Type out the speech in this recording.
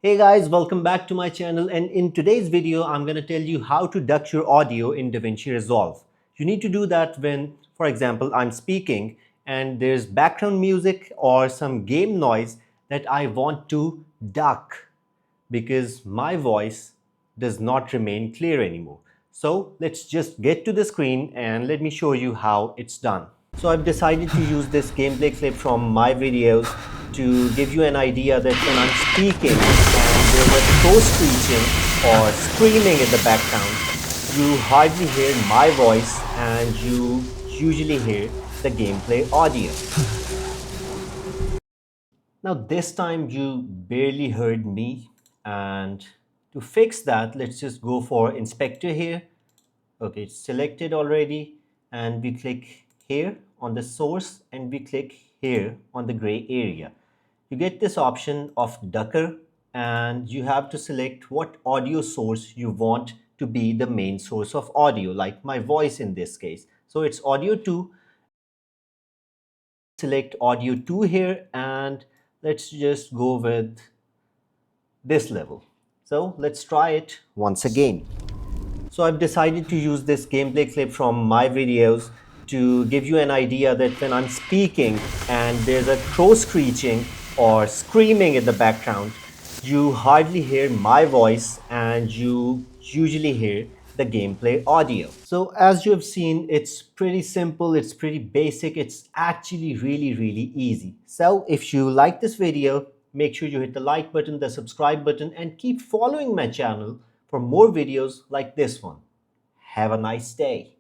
Hey guys, welcome back to my channel, and in today's video I'm going to tell you how to duck your audio in Davinci Resolve. You need to do that when, for example, I'm speaking and there's background music or some game noise that I want to duck because my voice does not remain clear anymore. So let's just get to the screen and let me show you how it's done. So I've decided to use this gameplay clip from my videos to give you an idea that when I'm speaking and there's a crow screeching or screaming in the background, you hardly hear my voice and you usually hear the gameplay audio. Now this time you barely heard me, and to fix that let's just go for inspector here. Okay, it's selected already, and we click here on the source and we click here on the gray area. You get this option of ducker, and you have to select what audio source you want to be the main source of audio, like my voice in this case. So it's audio 2. Select audio 2 here, and let's just go with this level. So let's try it once again. So I've decided to use this gameplay clip from my videos to give you an idea that when I'm speaking and there's a crow screeching or screaming in the background, you hardly hear my voice and you usually hear the gameplay audio. So as you have seen, it's pretty simple, it's pretty basic, it's actually really easy. So if you like this video, make sure you hit the like button, the subscribe button, and keep following my channel for more videos like this one. Have a nice day.